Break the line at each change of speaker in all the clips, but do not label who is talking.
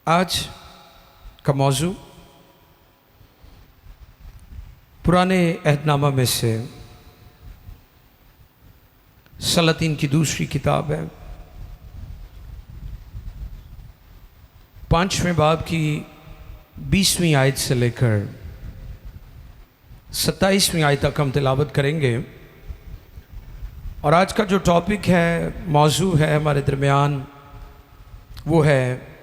आज का मौजू पुराने अहदनामा में से सलातीन की दूसरी किताब है। 5वें बाब की 20वीं आयत से लेकर 27वीं आयत तक हम तिलावत करेंगे। और आज का जो टॉपिक है, मौजू है हमारे दरमियान, वो है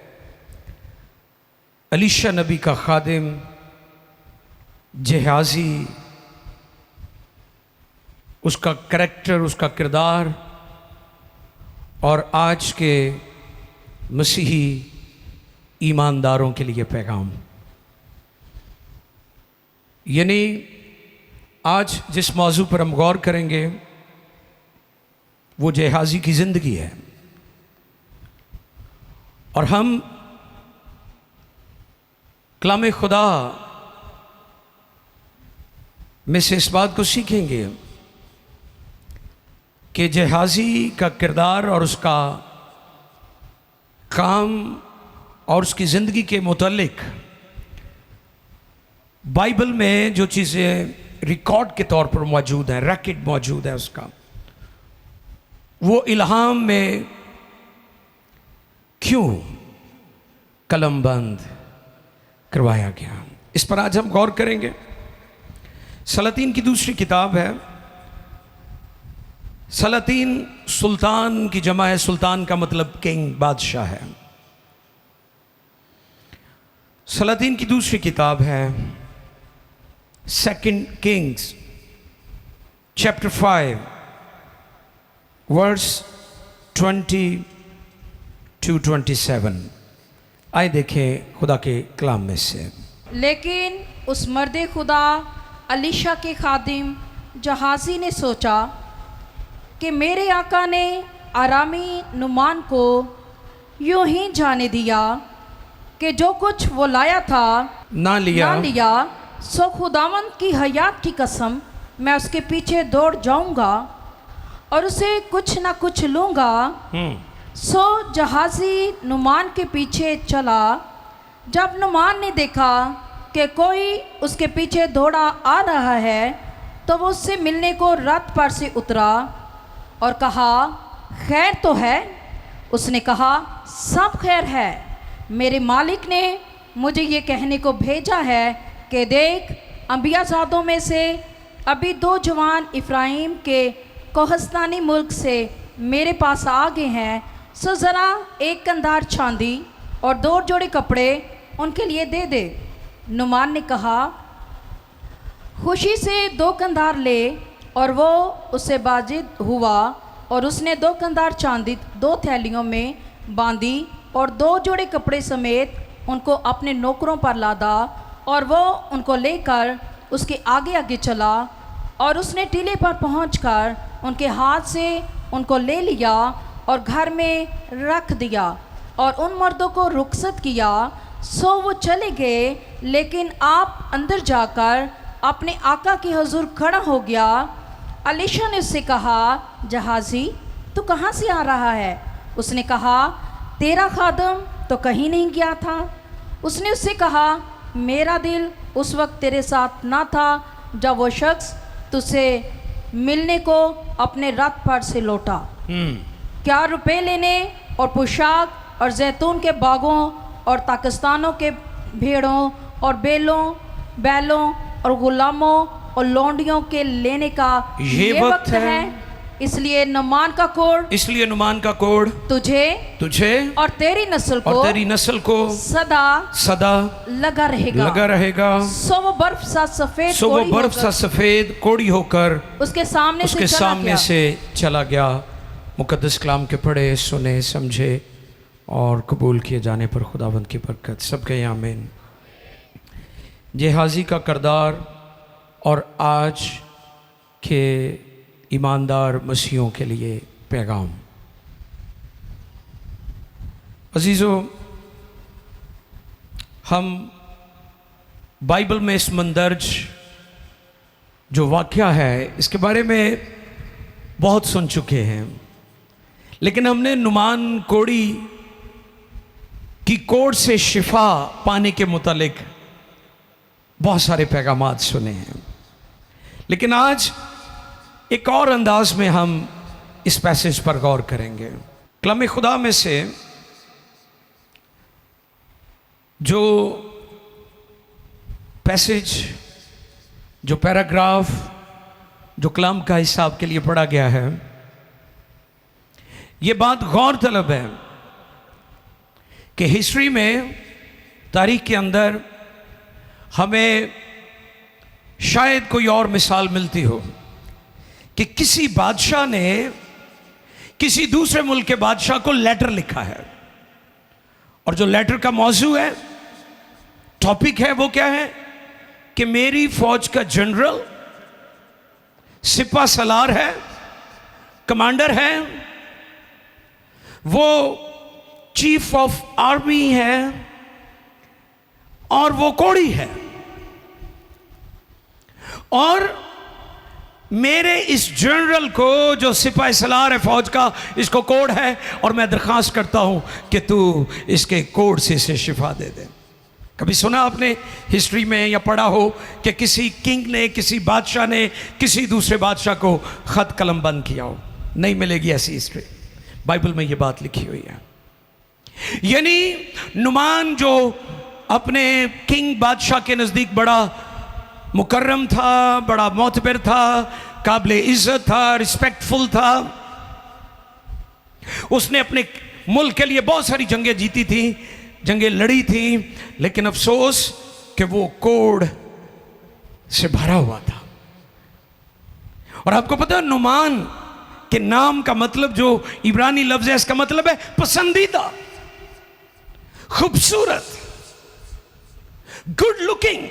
अलीशा नबी का खादिम गेहाजी, उसका करैक्टर, उसका किरदार और आज के मसीही ईमानदारों के लिए पैगाम। यानी आज जिस मौजू पर हम गौर करेंगे वो गेहाजी की ज़िंदगी है। और हम कलाम खुदा में से इस बात को सीखेंगे कि गेहाजी का किरदार और उसका काम और उसकी ज़िंदगी के मुतालिक बाइबल में जो चीज़ें रिकॉर्ड के तौर पर मौजूद हैं, रैकेट मौजूद है उसका, वो इल्हाम में क्यों कलमबंद करवाया गया, इस पर आज हम गौर करेंगे। सलातीन की दूसरी किताब है। सलातीन सुल्तान की जमा है। सुल्तान का मतलब किंग, बादशाह है। सलातीन की दूसरी किताब है 2 किंग्स चैप्टर 5 वर्स 20 to 27। आइए देखें खुदा के कलाम में से।
लेकिन उस मर्दे खुदा अलीशा के खादिम गेहाजी ने सोचा कि मेरे आका ने आरामी नुमान को यूं ही जाने दिया कि जो कुछ वो लाया था ना लिया, सो खुदावंद की हयात की कसम मैं उसके पीछे दौड़ जाऊंगा और उसे कुछ ना कुछ लूँगा। सो गेहाजी नुमान के पीछे चला। जब नुमान ने देखा कि कोई उसके पीछे दौड़ा आ रहा है तो वो उससे मिलने को रथ पर से उतरा और कहा, खैर तो है? उसने कहा, सब खैर है। मेरे मालिक ने मुझे ये कहने को भेजा है कि देख, अंबियाजादों में से अभी 2 जवान इफ्राइम के कोहस्तानी मुल्क से मेरे पास आ गए हैं। सो ज़रा 1 कंधार चांदी और 2 जोड़े कपड़े उनके लिए दे दे। नुमान ने कहा, खुशी से 2 कंधार ले। और वो उससे बाजिद हुआ और उसने 2 कंधार चांदी 2 थैलियों में बांधी और 2 जोड़े कपड़े समेत उनको अपने नौकरों पर लादा और वो उनको लेकर उसके आगे आगे चला। और उसने टीले पर पहुंचकर उनके हाथ से उनको ले लिया और घर में रख दिया और उन मर्दों को रुखसत किया। सो वो चले गए। लेकिन आप अंदर जाकर अपने आका के हुजूर खड़ा हो गया। अलीशा ने उससे कहा, गेहाजी तू कहाँ से आ रहा है? उसने कहा, तेरा खादम तो कहीं नहीं गया था। उसने उससे कहा, मेरा दिल उस वक्त तेरे साथ ना था जब वो शख्स तुझसे मिलने को अपने रथ पर से लौटा। क्या रुपए लेने और पोशाक और जैतून के बागों और पाकिस्तानों के भेड़ों और बैलों और गुलामों और लौंडियों के लेने का ये वक्त है। इसलिए नुमान का कोड़ तुझे और तेरी नस्ल को सदा लगा रहेगा। सो वो बर्फ सा सफेद
कोड़ी होकर
उसके सामने
से चला गया। मुकद्दस कलाम के पढ़े, सुने, समझे और कबूल किए जाने पर खुदावंद की बरकत। सब कहें आमीन। गेहाजी का किरदार और आज के ईमानदार मसीहों के लिए पैगाम। अजीज़ों, हम बाइबल में इस मंदर्ज जो वाक़या है इसके बारे में बहुत सुन चुके हैं, लेकिन हमने नुमान कोड़ी कि कोड से शिफा पाने के मुतालिक बहुत सारे पैगामात सुने हैं, लेकिन आज एक और अंदाज में हम इस पैसेज पर गौर करेंगे। कलाम खुदा में से जो पैसेज, जो पैराग्राफ, जो कलाम का हिस्सा आपके लिए पढ़ा गया है, ये बात गौर तलब है कि हिस्ट्री में, तारीख के अंदर हमें शायद कोई और मिसाल मिलती हो कि किसी बादशाह ने किसी दूसरे मुल्क के बादशाह को लेटर लिखा है, और जो लेटर का मौजू है, टॉपिक है, वो क्या है कि मेरी फौज का जनरल, सिपा सलार है, कमांडर है, वो चीफ ऑफ आर्मी है और वो कोड़ी है, और मेरे इस जनरल को, जो सिपाही सलार है फौज का, इसको कोड है, और मैं दरख्वास्त करता हूं कि तू इसके कोड से इसे शिफा दे दे। कभी सुना आपने हिस्ट्री में या पढ़ा हो कि किसी किंग ने, किसी बादशाह ने किसी दूसरे बादशाह को खत कलम बंद किया हो? नहीं मिलेगी ऐसी हिस्ट्री। बाइबल में ये बात लिखी हुई है। यानी नुमान जो अपने किंग बादशाह के नज़दीक बड़ा मुकर्रम था, बड़ा मोतबर था, काबिल इज्जत था, रिस्पेक्टफुल था, उसने अपने मुल्क के लिए बहुत सारी जंगें जीती थी, जंगें लड़ी थी, लेकिन अफसोस कि वो कोड से भरा हुआ था। और आपको पता है नुमान के नाम का मतलब, जो इब्रानी लफ्ज है, इसका मतलब है पसंदीदा, खूबसूरत, गुड लुकिंग।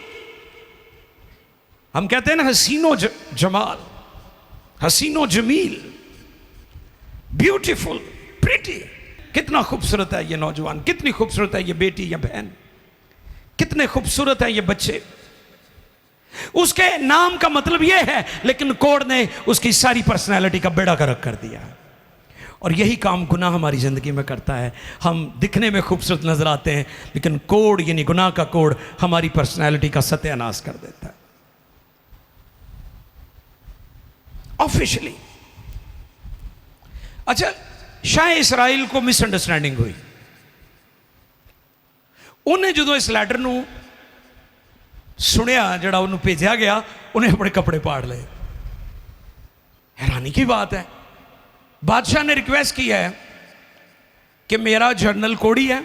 हम कहते हैं ना हसीनो जमाल, हसीनो जमील, ब्यूटीफुल, प्रिटी। कितना खूबसूरत है ये नौजवान, कितनी खूबसूरत है ये बेटी या बहन, कितने खूबसूरत है ये बच्चे। उसके नाम का मतलब ये है, लेकिन कोड ने उसकी सारी पर्सनैलिटी का बेड़ा गर्क कर दिया। और यही काम गुनाह हमारी ज़िंदगी में करता है। हम दिखने में खूबसूरत नजर आते हैं, लेकिन कोड यानी गुनाह का कोड हमारी पर्सनैलिटी का सत्यानाश कर देता है। ऑफिशियली अच्छा, शाह इसराइल को मिसअंडरस्टैंडिंग हुई। उन्हें जो इस लैटर नूं सुनिया, जड़ा उन्हें भेजा गया, उन्हें अपने कपड़े पाड़ लए। हैरानी की बात है, बादशाह ने रिक्वेस्ट की है कि मेरा जर्नल कोड़ी है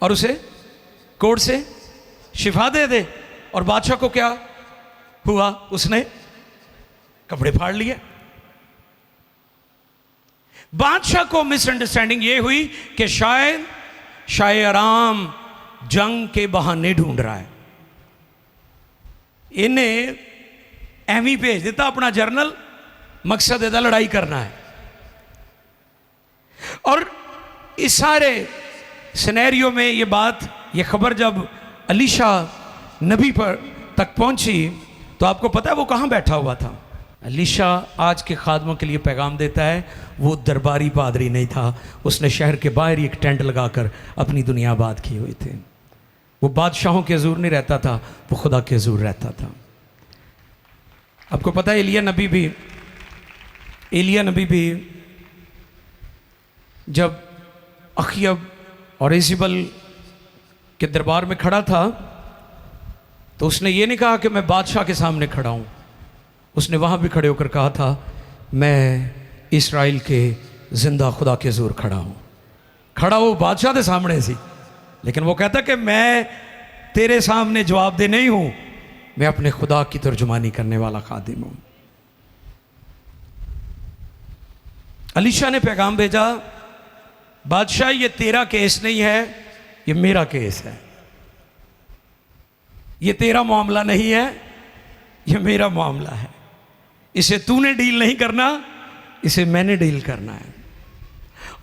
और उसे कोड से शिफा दे दे, और बादशाह को क्या हुआ, उसने कपड़े फाड़ लिए। बादशाह को मिसअंडरस्टैंडिंग यह हुई कि शायद शाह आराम जंग के बहाने ढूंढ रहा है। इन्हें एवं भेज देता अपना जर्नल, मकसद इधर लड़ाई करना है। और इस सारे सिनेरियो में ये बात, ये खबर जब अलीशा नबी पर तक पहुंची, तो आपको पता है वो कहां बैठा हुआ था? अलीशा आज के खादमों के लिए पैगाम देता है, वो दरबारी पादरी नहीं था, उसने शहर के बाहर ही एक टेंट लगाकर अपनी दुनिया आबाद की हुई थी। वो बादशाहों के हजूर नहीं रहता था, वो खुदा के हजूर रहता था। आपको पता है एलिया नबी भी जब अखियब और इज़बल के दरबार में खड़ा था, तो उसने ये नहीं कहा कि मैं बादशाह के सामने खड़ा हूं। उसने वहां भी खड़े होकर कहा था, मैं इस्राइल के जिंदा खुदा के हजूर खड़ा हूं। खड़ा वो बादशाह के सामने सी, लेकिन वो कहता कि मैं तेरे सामने जवाब दे नहीं हूं, मैं अपने खुदा की तर्जुमानी करने वाला खादिम हूं। अलीशा ने पैगाम भेजा, बादशाह ये तेरा केस नहीं है, ये मेरा केस है। ये तेरा मामला नहीं है, ये मेरा मामला है। इसे तूने डील नहीं करना, इसे मैंने डील करना है।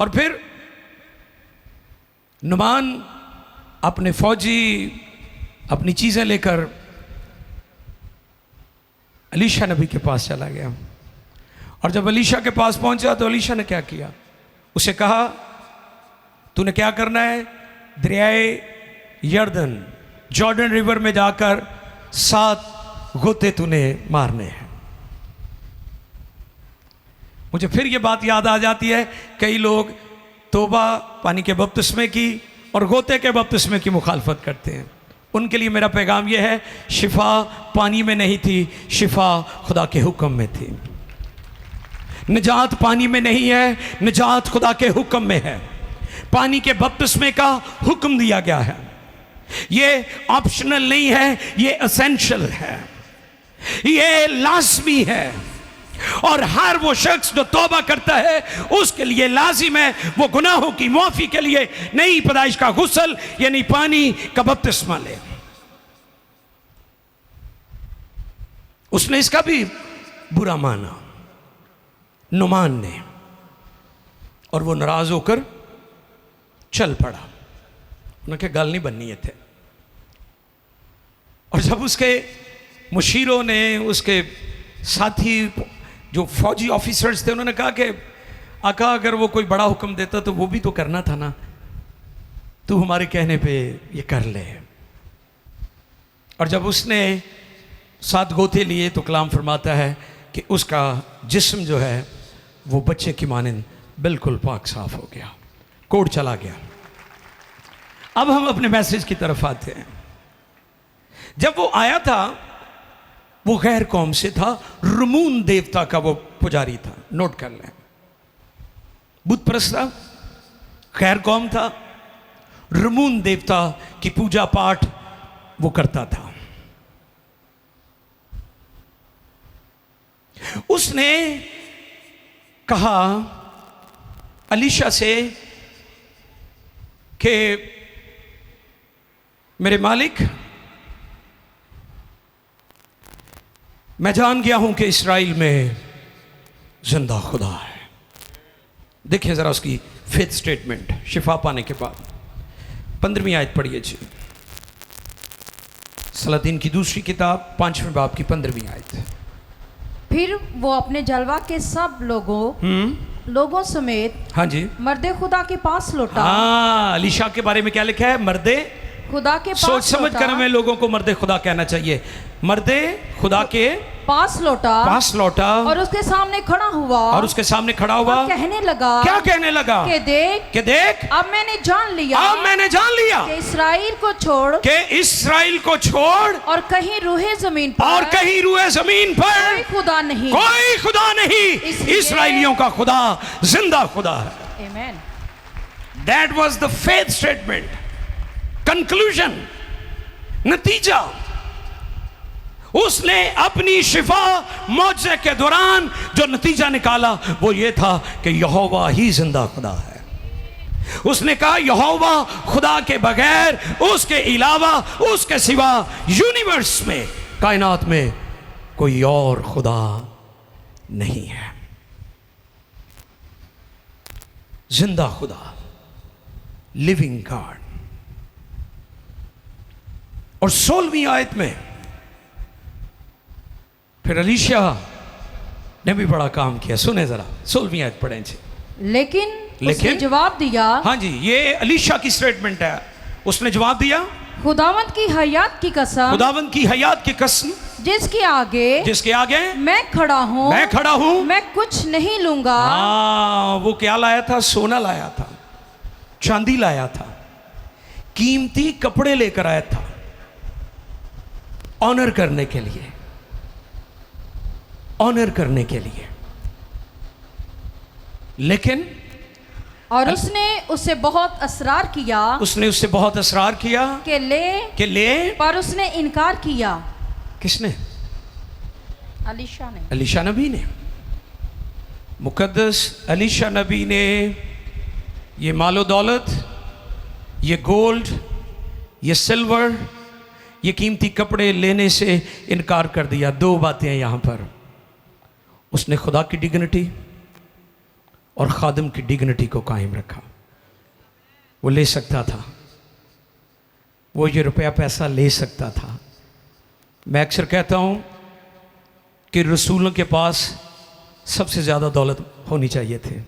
और फिर नुमान अपने फौजी अपनी चीजें लेकर अलीशा नबी के पास चला गया। और जब अलीशा के पास पहुंचा तो अलीशा ने क्या किया, उसे कहा तूने क्या करना है, दरियाए यर्दन जॉर्डन रिवर में जाकर 7 गोते तूने मारने हैं। मुझे फिर ये बात याद आ जाती है, कई लोग तौबा पानी के बपतिस्मे की और गोते के बपतिस्मे की मुखालफत करते हैं। उनके लिए मेरा पैगाम यह है, शिफा पानी में नहीं थी, शिफा खुदा के हुक्म में थी। निजात पानी में नहीं है, निजात खुदा के हुक्म में है। पानी के बपतिस्मे का हुक्म दिया गया है। ये ऑप्शनल नहीं है, ये एसेंशियल है, ये लाजमी है। और हर वो शख्स जो तौबा करता है उसके लिए लाजिम है वो गुनाहों की माफी के लिए नई पैदाइश का गुस्ल यानी पानी का बपतिस्मा ले। उसने इसका भी बुरा माना नुमान ने, और वो नाराज होकर चल पड़ा। उनके गल नहीं बननी है थे। और जब उसके मुशीरों ने, उसके साथी जो फौजी ऑफिसर्स थे, उन्होंने कहा कि आका अगर वो कोई बड़ा हुक्म देता तो वो भी तो करना था ना, तू हमारे कहने पे ये कर ले। और जब उसने 7 गोते लिए तो कलाम फरमाता है कि उसका जिस्म जो है वो बच्चे की मानिंद बिल्कुल पाक साफ हो गया, कोड चला गया। अब हम अपने मैसेज की तरफ आते हैं। जब वो आया था वो गैर कौम से था, रमून देवता का वो पुजारी था। नोट कर लें, बुत परस्त था, गैर कौम था, रमून देवता की पूजा पाठ वो करता था। उसने कहा अलीशा से कि मेरे मालिक, मैं जान गया हूं कि इस्राएल में जिंदा खुदा है। देखिए जरा उसकी फेथ स्टेटमेंट शिफा पाने के बाद। 15वीं आयत पढ़िए जी, सलातीन की दूसरी किताब 5वें बाब की 15वीं आयत।
फिर वो अपने जलवा के सब लोगों समेत
हाँ जी,
मर्दे खुदा के पास लौटा।
हाँ, अलीशा के बारे में क्या लिखा है? मर्दे
खुदा के पास
सोच समझ
लौटा।
कर हमें लोगों को मर्दे खुदा कहना चाहिए। मर्दे खुदा के
पास लौटा और उसके सामने खड़ा हुआ
और उसके सामने खड़ा हुआ
और कहने लगा।
क्या कहने लगा?
कि देख अब मैंने जान लिया कि इस्राएल को छोड़ और कहीं रूहे जमीन पर कोई खुदा नहीं
इस्राएलियों का खुदा जिंदा खुदा है।
आमीन।
That was the faith statement. Conclusion, नतीजा। उसने अपनी शिफा मौजे के दौरान जो नतीजा निकाला वो ये था कि यहोवा ही जिंदा खुदा है। उसने कहा यहोवा खुदा के बगैर, उसके अलावा, उसके सिवा यूनिवर्स में, कायनात में कोई और खुदा नहीं है। जिंदा खुदा, लिविंग गॉड। और 16वीं आयत में फिर अलीशा ने भी बड़ा काम किया। सुने जरा 16वीं आयत पढ़ें जी।
लेकिन उसने जवाब दिया।
हाँ जी, ये अलीशा की स्टेटमेंट है। उसने जवाब दिया, खुदावंद की हयात की कसम जिसके आगे
मैं खड़ा हूँ, मैं कुछ नहीं लूंगा।
वो क्या लाया था? सोना लाया था, चांदी लाया था, कीमती कपड़े लेकर आया था ऑनर करने के लिए, लेकिन
और उसने उससे बहुत असरार किया कि ले पर उसने इनकार किया।
किसने?
अलीशा
नबी ने। मुकद्दस अलीशा नबी ने ये मालो दौलत, ये गोल्ड, ये सिल्वर, ये कीमती कपड़े लेने से इनकार कर दिया। 2 बातें हैं यहां पर। उसने खुदा की डिग्निटी और खादिम की डिग्निटी को कायम रखा। वो ले सकता था, वो ये रुपया पैसा ले सकता था। मैं अक्सर कहता हूं कि रसूलों के पास सबसे ज़्यादा दौलत होनी चाहिए थी,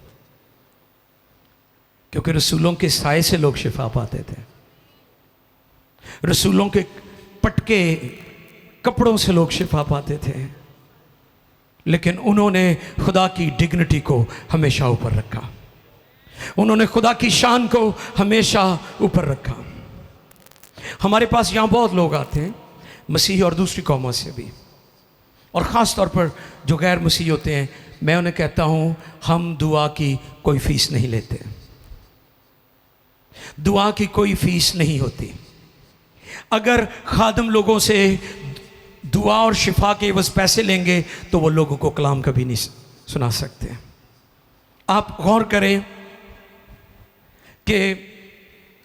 क्योंकि रसूलों के साए से लोग शिफा पाते थे। रसूलों के पटके कपड़ों से लोग शिफा पाते थे, लेकिन उन्होंने खुदा की डिग्निटी को हमेशा ऊपर रखा, उन्होंने खुदा की शान को हमेशा ऊपर रखा। हमारे पास यहाँ बहुत लोग आते हैं, मसीही और दूसरी कौमों से भी, और ख़ास तौर पर जो गैर मसीही होते हैं, मैं उन्हें कहता हूँ हम दुआ की कोई फ़ीस नहीं लेते, दुआ की कोई फ़ीस नहीं होती। अगर खादम लोगों से दुआ और शिफा के बस पैसे लेंगे तो वो लोगों को कलाम कभी नहीं सुना सकते। आप गौर करें कि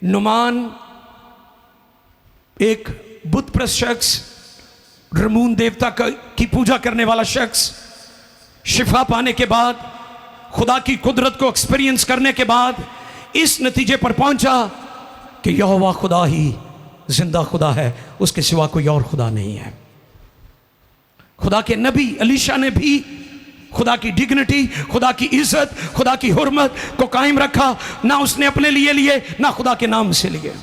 नुमान एक बुत प्रस्त शख्स, रमून देवता की पूजा करने वाला शख्स, शिफा पाने के बाद, खुदा की कुदरत को एक्सपीरियंस करने के बाद इस नतीजे पर पहुंचा कि यहोवा खुदा ही जिंदा खुदा है, उसके सिवा कोई और खुदा नहीं है। खुदा के नबी अलीशा ने भी खुदा की डिग्निटी, खुदा की इज्जत, खुदा की हुर्मत को कायम रखा। ना उसने अपने लिए ना खुदा के नाम से लिए।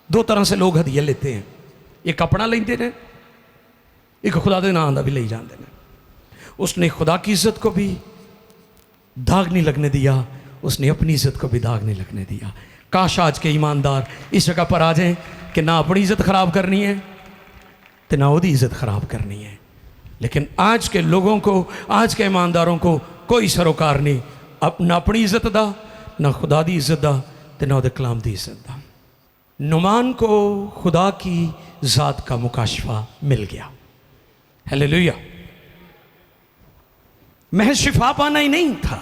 दो तरह से लोग हदिये लेते हैं, एक अपना लेते हैं, एक खुदा के नाम का भी ले जाते हैं। उसने खुदा की इज्जत को भी दाग नहीं लगने दिया, उसने अपनी इज्जत को भी दाग नहीं लगने दिया। काश आज के ईमानदार इस जगह पर आ जाएं कि ना अपनी इज्जत खराब करनी है तो ना उसकी इज्जत खराब करनी है। लेकिन आज के लोगों को, आज के ईमानदारों को कोई सरोकार नहीं, ना अपनी इज्जत दा, ना खुदा दी इज्जत दा, ते ना उहदे कलाम दी इज्जत दा। नुमान को खुदा की ज़ात का मुकाशफा मिल गया। हालेलुया। महज शिफा पाना ही नहीं था।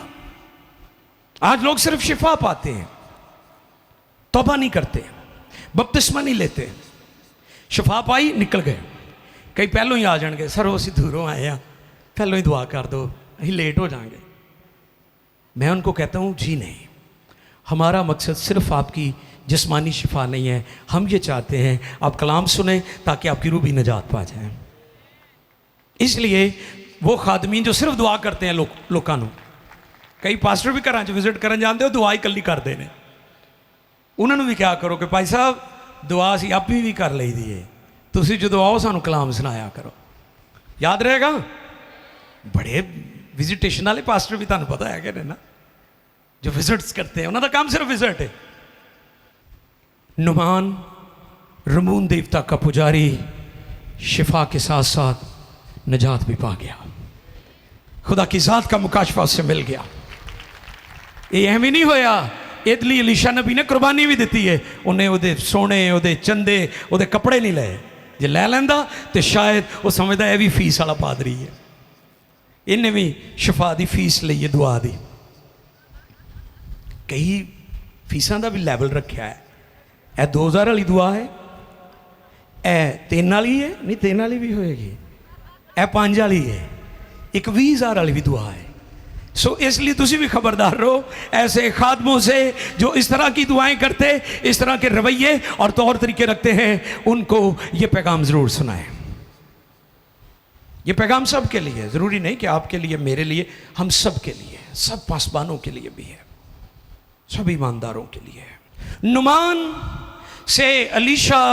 आज लोग सिर्फ शिफा पाते हैं, तौबा नहीं करते, बपतिस्मा नहीं लेते। शिफा पाई, निकल गए। कई पहलों ही आ जाएंगे, सर असीं दूरों आए हैं, पहलों ही दुआ कर दो, असीं लेट हो जाएंगे। मैं उनको कहता हूँ जी नहीं, हमारा मकसद सिर्फ आपकी जिस्मानी शिफा नहीं है। हम ये चाहते हैं आप कलाम सुने ताकि आपकी रूह भी निजात पा जाए। इसलिए वो खादमीन जो सिर्फ दुआ करते हैं लोगों को, कई पास्टर भी घर विजिट करन जाते हो, दुआ ही कली करते हैं। उन्होंने भी क्या करो कि भाई साहब दुआ असीं आपी भी कर ली दी है, तुसीं जदों आओ सानूं कलाम सुनाया करो। याद रहेगा? बड़े विजिटेशन वाले पास्टर भी तुहानूं पता है कि ना, जो विजिट्स करते हैं, उन्होंने काम सिर्फ विजिट है। नुमान रमून देवता का पुजारी शिफा के साथ साथ निजात भी पा गया, खुदा की ज़ात का मुकाशफा उससे मिल गया। ये एवं नहीं होया, इदली अलीशा नबी ने कुर्बानी भी दी है, उन्हें उहदे सोने, उहदे चंदे, उहदे कपड़े नहीं लाए। जे लै लैंदा तो शायद वो समझदा है भी फीस वाला पादरी है, इन्हें भी शिफा की फीस ली है, दुआ दी। कई फीसां का भी लैवल रखा है। यह 2000 वाली दुआ है, यह 3 वाली है, नहीं 3 वाली भी होएगी, यह 5 वाली है, एक 20,000 वाली भी दुआ है। सो इसलिए तुसी भी खबरदार रहो ऐसे खादमों से जो इस तरह की दुआएं करते, इस तरह के रवैये और तौर तरीके रखते हैं। उनको ये पैगाम ज़रूर सुनाएं। ये पैगाम सब के लिए, ज़रूरी नहीं कि आपके लिए, मेरे लिए, हम सब के लिए, सब पासबानों के लिए भी है, सब ईमानदारों के लिए है। नुमान से अलीशा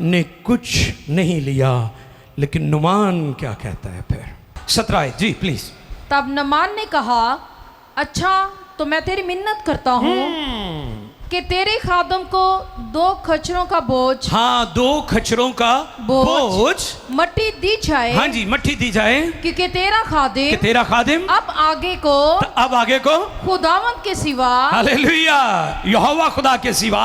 ने कुछ नहीं लिया, लेकिन नुमान क्या कहता है फिर? 17 जी प्लीज।
तब नमान ने कहा, अच्छा तो मैं तेरी मिन्नत करता हूँ कि तेरे खादम को 2 खच्चरों का बोझ,
हाँ 2 खच्चरों का बोझ
मट्टी दी जाए।
हाँ जी, मट्टी दी जाए,
क्योंकि तेरा खादिम अब आगे को खुदावंद के सिवा,
हालेलुया, यहोवा खुदा के सिवा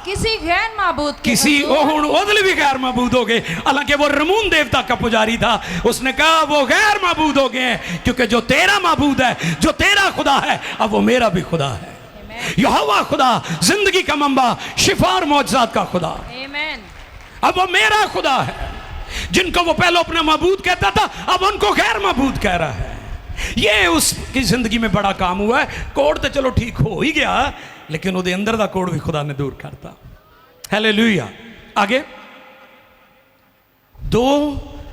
किसी गैर माबूद के,
किसी ओदले भी गैर माबूद हो गए। हालांकि वो रमून देवता का पुजारी था, उसने कहा वो गैर माबूद हो गए हैं, क्योंकि जो तेरा माबूद है, जो तेरा खुदा है, अब वो मेरा भी खुदा है। यहोवा खुदा, जिंदगी का मंबा, शिफा और मौजज़ात का खुदा, अब वो मेरा खुदा है। जिनको वो पहले अपना माबूद कहता था, अब उनको गैर माबूद कह रहा है। ये उसकी जिंदगी में बड़ा काम हुआ है। कोड तो चलो ठीक हो ही गया, लेकिन उहदे अंदर दा कोड भी खुदा ने दूर करता। हालेलुया। आगे 2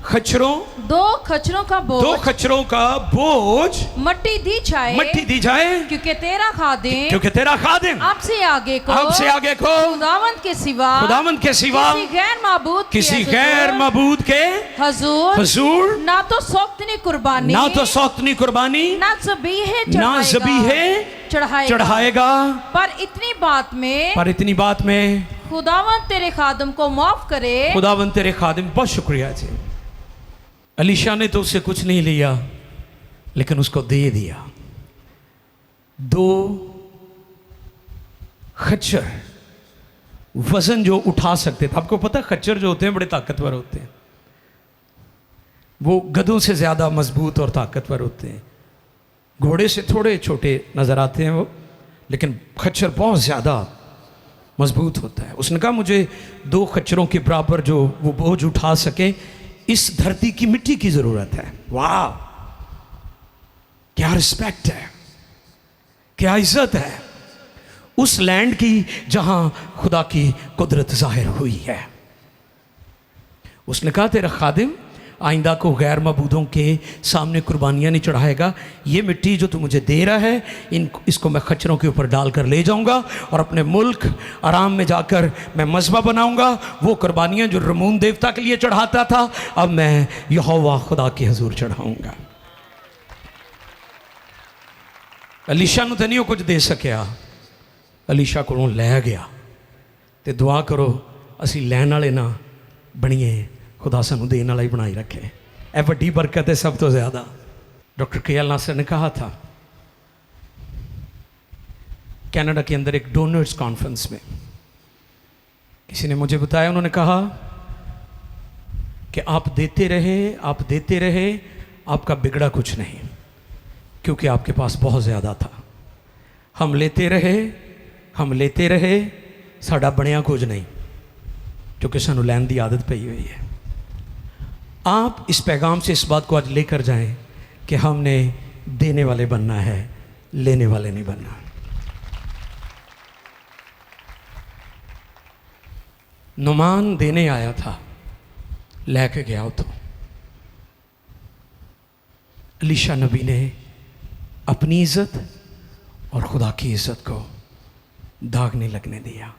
खच्चरों,
2 खच्चरों का बोझ,
2 खच्चरों का बोझ
मट्टी दी जाए,
मट्टी दी जाए,
क्योंकि तेरा खादिम,
क्योंकि तेरा खादिम
आपसे आगे को,
आपसे आगे को
खुदावंद के सिवा,
खुदावंद के सिवा
किसी गैर
माबूद के हुजूर
ना तो सौक्तनी कुर्बानी,
ना तो सौतनी कुर्बानी,
ना ज़बीहे
चढ़ाएगा।
पर इतनी बात में खुदावंद तेरे खादिम को माफ करे।
खुदावंद तेरे खादिम, बहुत शुक्रिया जी। अलीशा ने तो उससे कुछ नहीं लिया, लेकिन उसको दे दिया 2 खच्चर, वजन जो उठा सकते थे। आपको पता है खच्चर जो होते हैं बड़े ताकतवर होते हैं, वो गधों से ज़्यादा मजबूत और ताकतवर होते हैं। घोड़े से थोड़े छोटे नज़र आते हैं वो, लेकिन खच्चर बहुत ज़्यादा मजबूत होता है। उसने कहा मुझे 2 खच्चरों के बराबर जो वो बोझ उठा सके, इस धरती की मिट्टी की ज़रूरत है। वाह, क्या रिस्पेक्ट है, क्या इज्जत है उस लैंड की जहां खुदा की कुदरत जाहिर हुई है। उसने कहा तेरा खादिम आइंदा को गैर मबूदों के सामने कुर्बानियाँ नहीं चढ़ाएगा। ये मिट्टी जो तू मुझे दे रहा है, इसको मैं खच्चरों के ऊपर डालकर ले जाऊंगा और अपने मुल्क आराम में जाकर मैं मज़बा बनाऊंगा। वो कुर्बानियाँ जो रमून देवता के लिए चढ़ाता था, अब मैं यहोवा खुदा के हजूर चढ़ाऊंगा। अलीशा नूं तो नहीं कुछ दे सकिया, अलीशा को लै गया। तो दुआ करो असी लैन वाले ना बनीए, खुदा सानू देने वाला ही बनाई रखे। यह वड्डी बरकत है सब तो ज़्यादा। Doctor KL. नासर ने कहा था कनाडा के अंदर एक डोनर्स कॉन्फ्रेंस में, किसी ने मुझे बताया, उन्होंने कहा कि आप देते रहे, आपका बिगड़ा कुछ नहीं, क्योंकि आपके पास बहुत ज़्यादा था। हम लेते रहे, साडा बनिया कुछ नहीं, क्योंकि सानू लैन की आदत पई हुई है। आप इस पैगाम से इस बात को आज लेकर जाएं कि हमने देने वाले बनना है, लेने वाले नहीं बनना। नुमान देने आया था, लेके गया उतो। अलीशा नबी ने अपनी इज्जत और खुदा की इज्जत को दाग नहीं लगने दिया।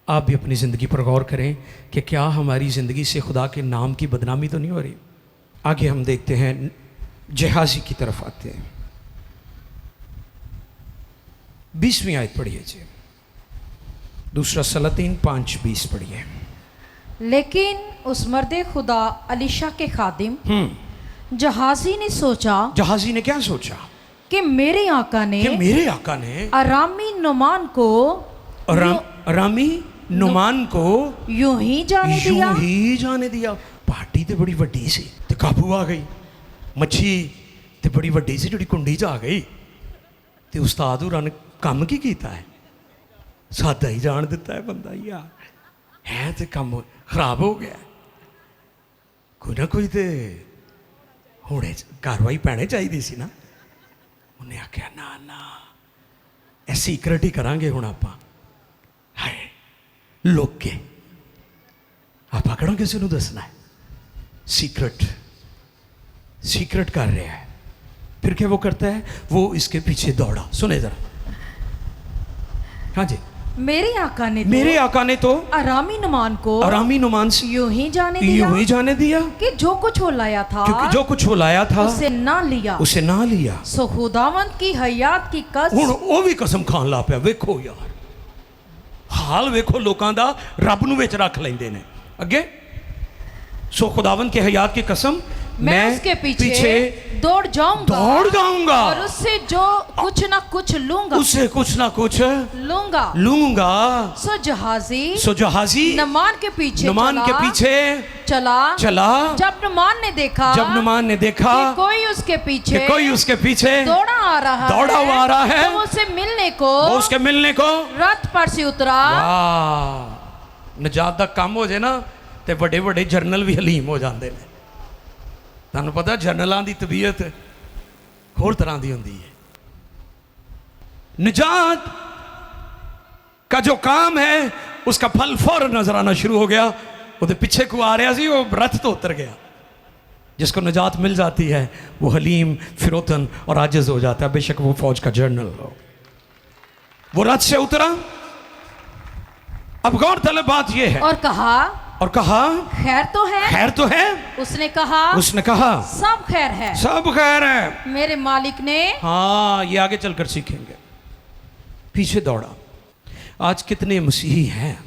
आप भी अपनी ज़िंदगी पर गौर करें कि क्या हमारी ज़िंदगी से खुदा के नाम की बदनामी तो नहीं हो रही। आगे हम देखते हैं, जहाज़ी की तरफ आते हैं। 20वीं आयत पढ़िए जी, 2 सलातीन 5:20 पढ़िए।
लेकिन उस मर्दे खुदा अलीशा के खादिम जहाज़ी ने क्या सोचा कि मेरे आका ने अरामी नुमान को यूं ही जाने दिया। पार्टी तो बड़ी वड्डी सी ते काबू आ गई, मच्छी तो बड़ी वड्डी सी जी कुंडी च आ गई। तो उस्ताद होरां ने काम की कीता है, सादा ही जान दिता है बंदा। यार है तो काम खराब हो गया, कोई ना कोई तो होने कार्रवाई पैने चाहिए सी ना। उन्हें आख्या ना ए सीक्रेट ही करांगे हुण आपां, हाय लुक के आप किहड़ा किसी को दसना है। सीक्रेट कर रहा है। फिर क्या वो करता है, वो इसके पीछे दौड़ा। सुने जरा, हाँ जी। मेरे आका ने तो अरामी नुमान से यूं ही जाने दिया कि जो कुछ वो लाया था उसे ना लिया। सो खुदावंद की हयात की कसम, हुण वो भी कसम खान ला पिया। वेखो यार हाल वेखो लोगों का, रब नूं विच रख लैंदे ने अगे। सो खुदावंद के हयात की कसम, मैं उसके पीछे दौड़ जाऊंगा और उससे जो कुछ ना कुछ लूंगा। सो जहाजी नुमान के पीछे चला। जब नुमान ने देखा कि कोई उसके पीछे दौड़ा आ रहा है, तो उसके मिलने को रथ पर से उतरा।
नजात का काम हो जाए ना तो बड़े बड़े जरनल भी हलीम हो जाते हैं। तुहानूं पता जरनलों की तबीयत होर तरह की होंदी है। निजात का जो काम है उसका फल फौरन नजर आना शुरू हो गया। वो पीछे को आ रहा सी, वो रथ तो उतर गया। जिसको निजात मिल जाती है वो हलीम, फिरोतन और आजिज हो जाता है, बेशक वो फौज का जनरल हो। वो रथ से उतरा। अब गौरतलब बात यह है,
और कहा खैर तो है।
खैर तो है।
उसने कहा सब खैर है।
सब खैर है।
मेरे मालिक ने,
हाँ, ये आगे चलकर सीखेंगे। पीछे दौड़ा। आज कितने मसीही हैं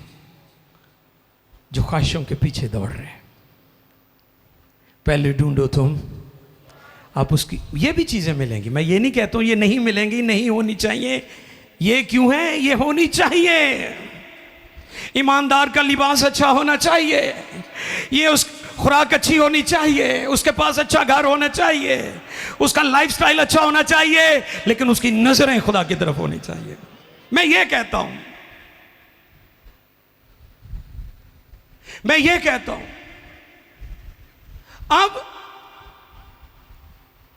जो ख्वाहिशों के पीछे दौड़ रहे हैं। पहले ढूंढो तुम, आप उसकी, ये भी चीजें मिलेंगी, मैं ये नहीं कहता हूं ये नहीं मिलेंगी, नहीं होनी चाहिए। ये क्यों है? ये होनी चाहिए। ईमानदार का लिबास अच्छा होना चाहिए, ये उस खुराक अच्छी होनी चाहिए, उसके पास अच्छा घर होना चाहिए, उसका लाइफस्टाइल अच्छा होना चाहिए, लेकिन उसकी नजरें खुदा की तरफ होनी चाहिए। मैं ये कहता हूं, मैं ये कहता हूं, अब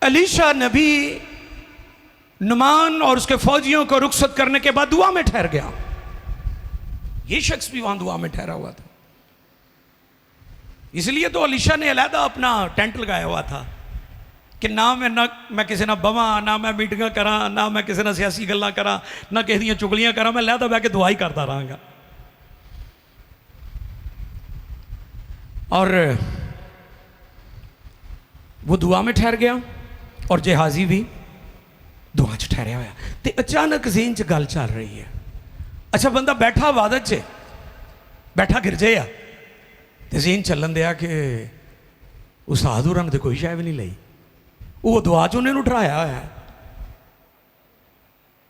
एलीशा नबी नुमान और उसके फौजियों को रुखसत करने के बाद दुआ में ठहर गया। ये शख्स भी वहां दुआ में ठहरा हुआ था। इसलिए तो एलीशा ने अलहदा अपना टेंट लगाया हुआ था कि ना मैं किसी ना बवा, ना मैं मीटिंग करा, ना मैं किसी ना सियासी गल्लां करा, ना किसी दी चुगलियां करा, मैं अलहदा बह के दुआ ही करता रहांगा। और वो दुआ में ठहर गया और जहाजी भी दुआ च ठहरिया होया। ते अचानक ज़हन च गल चल रही है। अच्छा, बंदा बैठा इबादत च, बैठा गिरजे आ, ते ज़हन चलन दिया कि उस्ताद होरां ने कोई शै भी नहीं लई, वो दुआ च उन्हें उठाया होया है,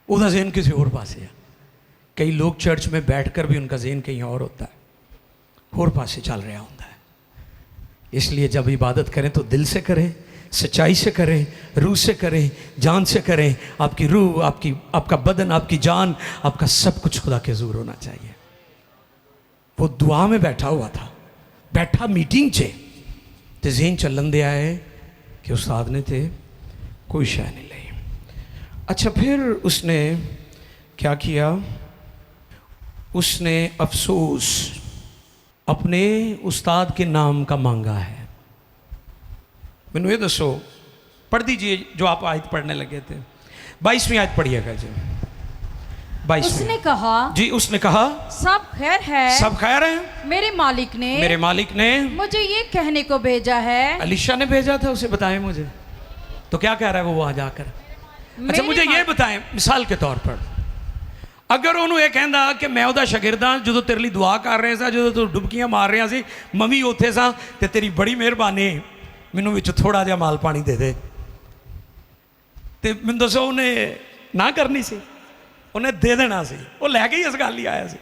उसका ज़हन किसी और पासे है। कई लोग चर्च में बैठकर भी उनका ज़हन कहीं और होता है, होर पासे चल रहा होता है। इसलिए जब इबादत करें तो दिल से करें, सच्चाई से करें, रूह से करें, जान से करें। आपकी रूह, आपका बदन, आपकी जान, आपका सब कुछ खुदा के हुज़ूर होना चाहिए। वो दुआ में बैठा हुआ था, बैठा मीटिंग चे, तो ज़हन चलन दिया है कि उस्ताद ने थे कोई शय नहीं ली। अच्छा, फिर उसने क्या किया? उसने अफसोस अपने उस्ताद के नाम का मांगा है। मैंने ये दसो, पढ़ दीजिए जो आप आयत पढ़ने लगे थे, 22वीं आयत पढ़िएगा जी। 22। उसने कहा, जी उसने कहा
सब खैर है।
सब खैर है।
मेरे मालिक ने मुझे ये कहने को भेजा है।
एलीशा ने भेजा था उसे, बताएं मुझे तो क्या कह रहा है वो वहां जाकर। अच्छा, मुझे ये बताएं, मिसाल के तौर पर अगर उन्होंने कहता कि मैं उहदा शागिर्द हां, जो तेरे लिए दुआ कर रहे सा, जो तू डुबकियां मार रहा सी, मम्मी उत्थे सा, ते तेरी बड़ी मेहरबानी, मैनू विच थोड़ा जिहा माल पानी दे दे, ते मैनूं दसो उन्हें ना करनी सी? उन्हें दे देना सी, वो लैके ही इस गल ही आया सी।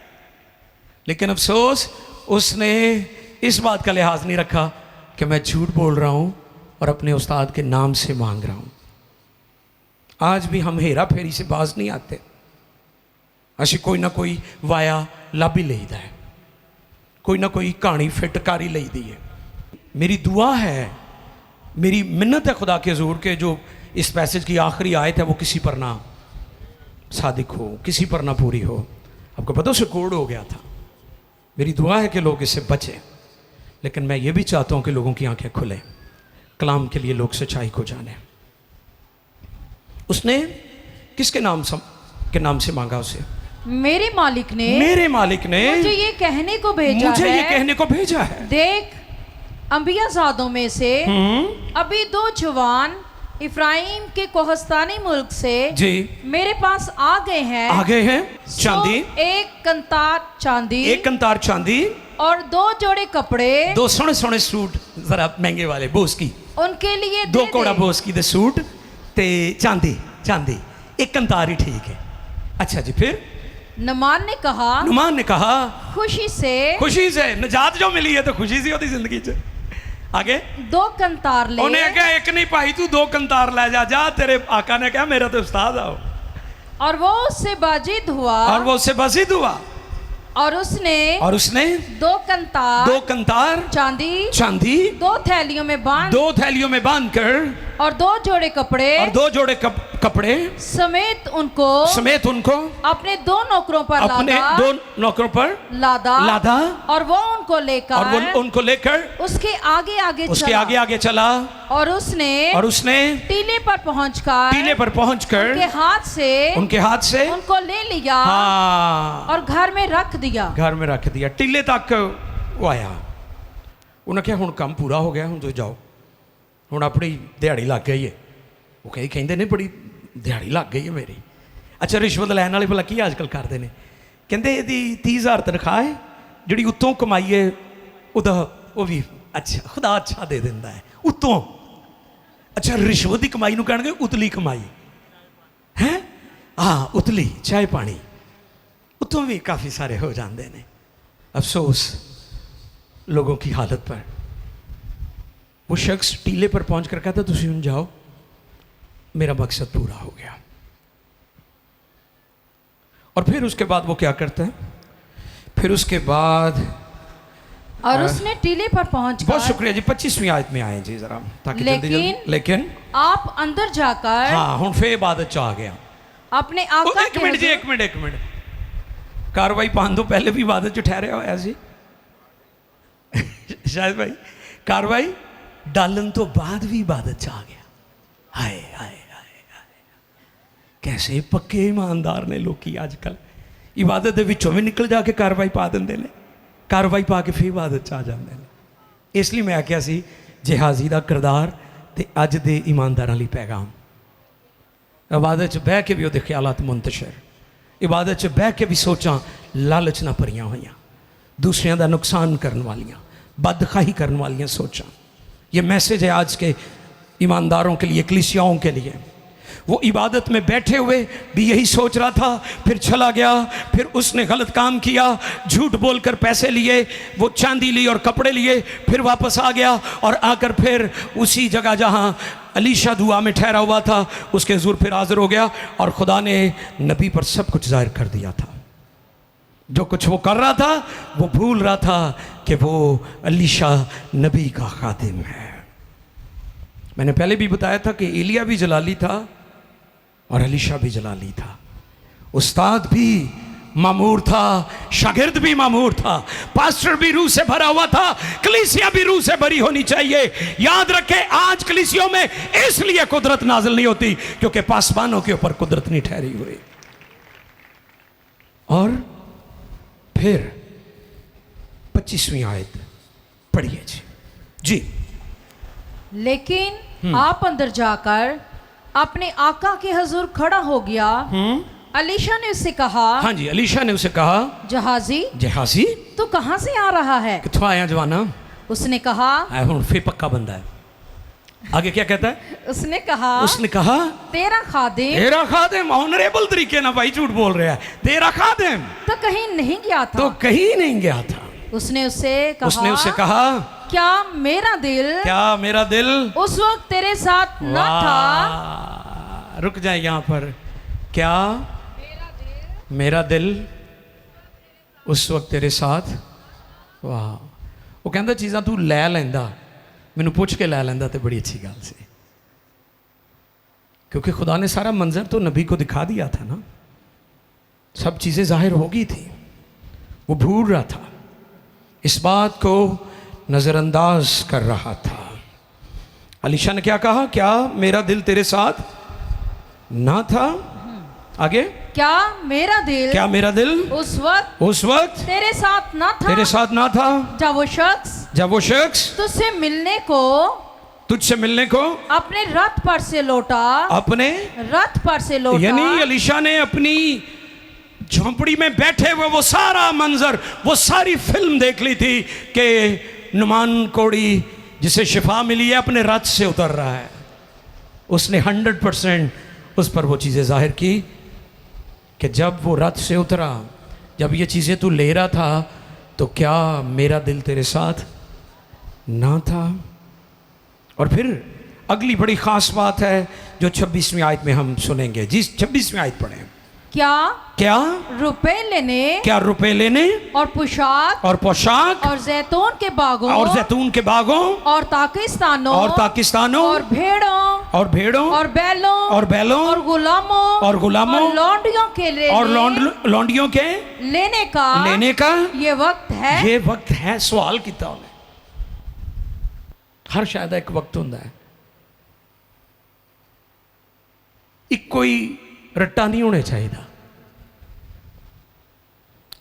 लेकिन अफसोस उसने इस बात का लिहाज नहीं रखा कि मैं झूठ बोल रहा हूँ और अपने उस्ताद के नाम से मांग रहा हूँ। आज भी हम हेरा फेरी से बाज नहीं आते, असी कोई ना कोई वाया लभ ही लईदा है, कोई ना कोई कहानी फिटकारी लईदी है। मेरी दुआ है, मेरी मिन्नत है खुदा के हुज़ूर के जो इस पैसेज की आखिरी आयत है वो किसी पर ना सादिक हो, किसी पर ना पूरी हो। आपको पता उसे कोड हो गया था। मेरी दुआ है कि लोग इससे बचें, लेकिन मैं ये भी चाहता हूँ कि लोगों की आंखें खुले, कलाम के लिए लोग सच्चाई को जाने। उसने किसके नाम से मांगा? उसे
मेरे मालिक ने मुझे ये कहने को भेजा है, देख अंबियाजादों में से अभी 2 जवान इफ्राइम के कोहस्तानी मुल्क से
जी मेरे
पास आ गए हैं
चांदी,
एक कंतार चांदी और 2 जोड़े कपड़े,
2 सोने सूट, जरा महंगे वाले बोस की,
उनके लिए
2 कोड़ा बोस की दे सूट ते चांदी, एक कंतार ही ठीक है। अच्छा जी, फिर
नुमान ने कहा खुशी से
निजात जो मिली है तो खुशी सी होती जिंदगी च। आगे
2 कंतार ले।
उन्हें कहा एक नहीं भाई, तू 2 कंतार ले जा, तेरे आका ने कहा मेरा तो उस्ताद आओ।
और वो उससे बाजिद हुआ और उसने 2 कंतार चांदी 2 थैलियों में बांध कर और 2 जोड़े
कपड़े
समेत उनको अपने दो नौकरों पर
अपने
लादा,
2 नौकरों पर लादा
और वो उनको लेकर उसके आगे आगे
चला
और उसने टीले पर पहुंचकर उनके हाथ से उनको ले लिया,
हाँ,
और घर में रख दिया।
टीले तक वो आया। उन्हें क्या हुण काम पूरा हो गया, हुण तुसीं जाओ, हुण अपनी दिहाड़ी लग गई है। वो कहते ने बड़ी दिहाड़ी लग गई है मेरी। अच्छा, रिश्वत लैन वाले भला की अजकल करते हैं, कहते यदि 30,000 तनख्वाह है, जी उत्तों कमाई है उदा वो भी अच्छा खुदा अच्छा दे दिंदा है उत्तों। अच्छा, रिश्वत की कमाई नूं कहणगे उतली कमाई है, हाँ उतली चाय पानी उत्तों भी काफ़ी सारे हो जाते हैं। अफसोस लोगों की हालत पर। वो शख्स टीले पर पहुंच कर कहता तुम हुण जाओ, मेरा मकसद पूरा हो गया। और फिर उसके बाद वो क्या करता है, फिर उसके बाद
और उसने टीले पर पहुंच,
बहुत शुक्रिया जी, 25वीं आयत में आए जी जरा, ताकि लेकिन
आप अंदर जाकर,
हाँ हुण फिर इबादत च आ गया
अपने आका
एक मिनट जी, एक मिनट कार्रवाई पाने तो पहले भी इबादत च ठहरिया होया सी शायद भाई, कार्रवाई डालन तो बाद भी इबादत च आ गया। हाय हाय हाय हाय, कैसे पक्के ईमानदार ने लोग अजकल, इबादत के विचों भी निकल जाके कार्रवाई पा देंगे ने, कार्रवाई पा के फिर इबादत च आ जाते हैं। इसलिए मैं आख्या सी जिहाजी का किरदार ते अज दे ईमानदारां लई पैगाम। इबादत च बह के भी वो ख्यालात मुंतशर, इबादत च बह के भी सोचां लालच ना भरियां होइयां, दूसरियां दा नुकसान करने वालियां, बदखाही करने वालियां सोचां। ये मैसेज है आज के ईमानदारों के लिए, कलीसियाओं के लिए। वो इबादत में बैठे हुए भी यही सोच रहा था, फिर चला गया, फिर उसने गलत काम किया, झूठ बोलकर पैसे लिए, वो चांदी ली और कपड़े लिए, फिर वापस आ गया और आकर फिर उसी जगह जहाँ अलीशा दुआ में ठहरा हुआ था उसके हुज़ूर फिर हाजिर हो गया और खुदा ने नबी पर सब कुछ जाहिर कर दिया था। जो कुछ वो कर रहा था वो भूल रहा था कि वो अलीशा नबी का खादिम है। मैंने पहले भी बताया था कि एलिया भी जलाली था और अलीशा भी जलाली था, उस्ताद भी मामूर था, शागिर्द भी मामूर था, पास्टर भी रूह से भरा हुआ था, कलीसिया भी रूह से भरी होनी चाहिए। याद रखें, आज कलीसियों में इसलिए कुदरत नाजिल नहीं होती क्योंकि पासबानों के ऊपर कुदरत नहीं ठहरी हुई। और फिर 25वीं आयत पढ़िए जी।
लेकिन आप अंदर जाकर अपने आका के हुजूर खड़ा हो गया। अलीशा ने उससे कहा,
हाँ जी, अलीशा ने उसे कहा, जहाजी
तू कहाँ से आ रहा है?
किथों आया जवाना?
उसने कहा,
फिर पक्का बंदा है। आगे क्या कहता है?
उसने कहा तेरा खादिम
ऑनरेबल तरीके ना भाई झूठ बोल रहा है, तेरा खादिम
तो कहीं नहीं गया था। उसने उससे कहा क्या मेरा दिल उस वक्त तेरे साथ न था?
रुक जाए यहाँ पर, क्या मेरा दिल उस वक्त तेरे साथ? वाह, वो कहता चीज़ां तू लै लैंदा, मैनू पूछ के लै लैंदा तो बड़ी अच्छी गल सी, क्योंकि खुदा ने सारा मंजर तो नबी को दिखा दिया था ना, सब चीज़ें जाहिर हो गई थी। वो भूल रहा था, इस बात को नज़रअंदाज कर रहा था। अलीशा ने क्या कहा? क्या मेरा दिल तेरे साथ ना था? आगे, क्या मेरा दिल
उस वक्त तेरे साथ ना था जब वो शख्स तुझसे मिलने को अपने रथ पर से लौटा।
यानी अलीशा ने अपनी झोंपड़ी में बैठे हुए वो सारा मंजर, वो सारी फिल्म देख ली थी कि नुमान कोड़ी जिसे शिफा मिली है अपने रथ से उतर रहा है। उसने 100% उस पर वो चीज़ें जाहिर की कि जब वो रथ से उतरा, जब ये चीज़ें तू ले रहा था, तो क्या मेरा दिल तेरे साथ ना था? और फिर अगली बड़ी ख़ास बात है जो 26वीं आयत में हम सुनेंगे जी। 26वीं आयत पढ़ें।
क्या
क्या
रुपए लेने
क्या रुपए लेने
और पोशाक
और पोशाक
और जैतून के बागों
और जैतून के बागों
और ताकिस्तानों
और पाकिस्तानों
और भेड़ों
और भेड़ों
और बैलों
और बैलों
और गुलामों
और गुलामों
और लौंडियों के
और लौंडियों के
लेने का ये वक्त है।
ये वक्त है। सवाल किता होने हर शायद एक वक्त होता है, एक कोई रट्टा नहीं होने चाहिए।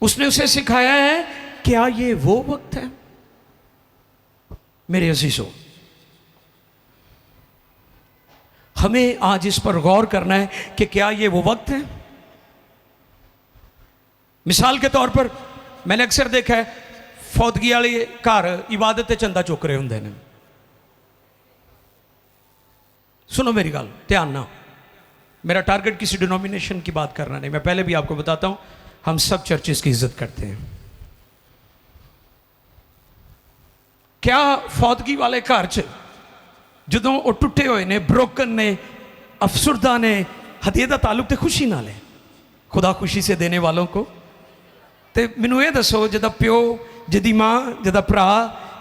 उसने उसे सिखाया है क्या ये वो वक्त है। मेरे अजीजों, हमें आज इस पर गौर करना है कि क्या ये वो वक्त है। मिसाल के तौर पर मैंने अक्सर देखा है फौतगी वाले घर इबादत ते चंदा चुक रहे होंगे ने। सुनो मेरी गल ध्यान ना, मेरा टारगेट किसी डिनोमिनेशन की बात करना नहीं। मैं पहले भी आपको बताता हूं हम सब चर्चेस की इज्जत करते हैं। क्या फौतगी वाले घर च जदों वो टुटे हुए ने, ब्रोकन ने, अफसुरदा ने, हदिये का ताल्लुक तो खुशी नाल है। खुदा खुशी से देने वालों को। तो मैनू ये दसो जिदा प्यो, जिदी माँ, जिदा भरा,